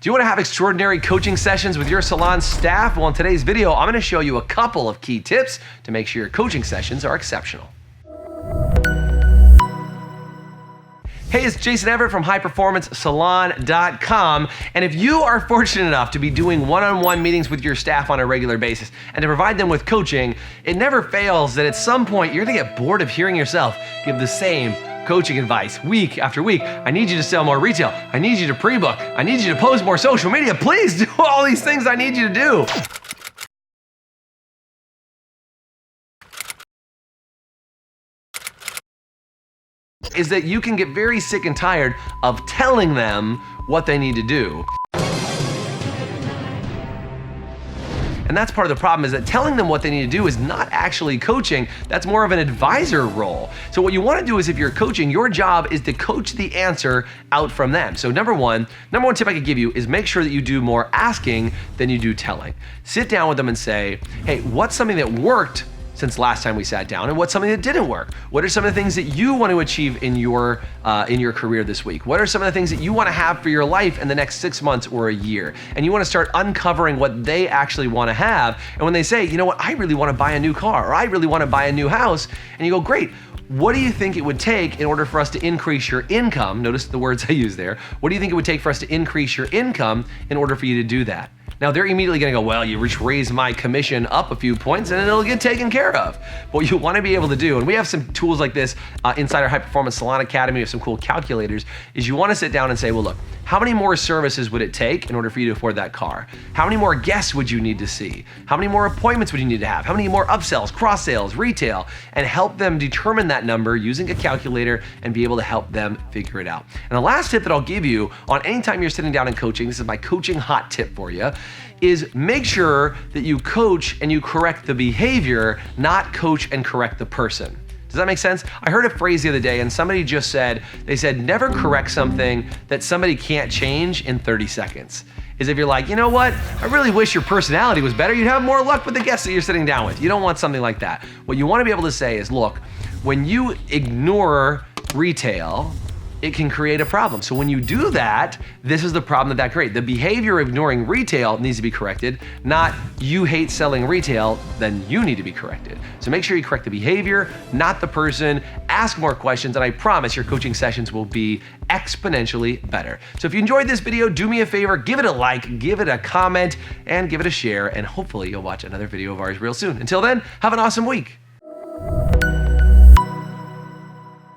Do you want to have extraordinary coaching sessions with your salon staff? Well, in today's video, I'm going to show you a couple of key tips to make sure your coaching sessions are exceptional. Hey, it's Jason Everett from highperformancesalon.com. And if you are fortunate enough to be doing one-on-one meetings with your staff on a regular basis and to provide them with coaching, it never fails that at some point you're gonna get bored of hearing yourself give the same coaching advice week after week. I need you to sell more retail. I need you to pre-book. I need you to post more social media. Please do all these things I need you to do. Is that you can get very sick and tired of telling them what they need to do. And that's part of the problem, is that telling them what they need to do is not actually coaching. That's more of an advisor role. So what you want to do is, if you're coaching, your job is to coach the answer out from them. So number one tip I could give you is make sure that you do more asking than you do telling. Sit down with them and say, hey, what's something that worked since last time we sat down, and what's something that didn't work? What are some of the things that you want to achieve in your career this week? What are some of the things that you want to have for your life in the next 6 months or a year? And you want to start uncovering what they actually want to have. And when they say, you know what, I really want to buy a new car, or I really want to buy a new house, and you go, great, what do you think it would take in order for us to increase your income? Notice the words I use there. What do you think it would take for us to increase your income in order for you to do that? Now, they're immediately gonna go, well, you just raise my commission up a few points and it'll get taken care of. But what you wanna be able to do, and we have some tools like this inside our High Performance Salon Academy, we have some cool calculators, is you wanna sit down and say, well, look, how many more services would it take in order for you to afford that car? How many more guests would you need to see? How many more appointments would you need to have? How many more upsells, cross sales, retail? And help them determine that number using a calculator and be able to help them figure it out. And the last tip that I'll give you on any time you're sitting down and coaching, this is my coaching hot tip for you, is make sure that you coach and you correct the behavior, not coach and correct the person. Does that make sense? I heard a phrase the other day and somebody just said, they said, never correct something that somebody can't change in 30 seconds. Is if you're like, you know what, I really wish your personality was better, you'd have more luck with the guests that you're sitting down with. You don't want something like that. What you want to be able to say is, look, when you ignore retail, it can create a problem. So when you do that, this is the problem that creates. The behavior of ignoring retail needs to be corrected, not you hate selling retail, then you need to be corrected. So make sure you correct the behavior, not the person. Ask more questions, and I promise your coaching sessions will be exponentially better. So if you enjoyed this video, do me a favor, give it a like, give it a comment, and give it a share, and hopefully you'll watch another video of ours real soon. Until then, have an awesome week.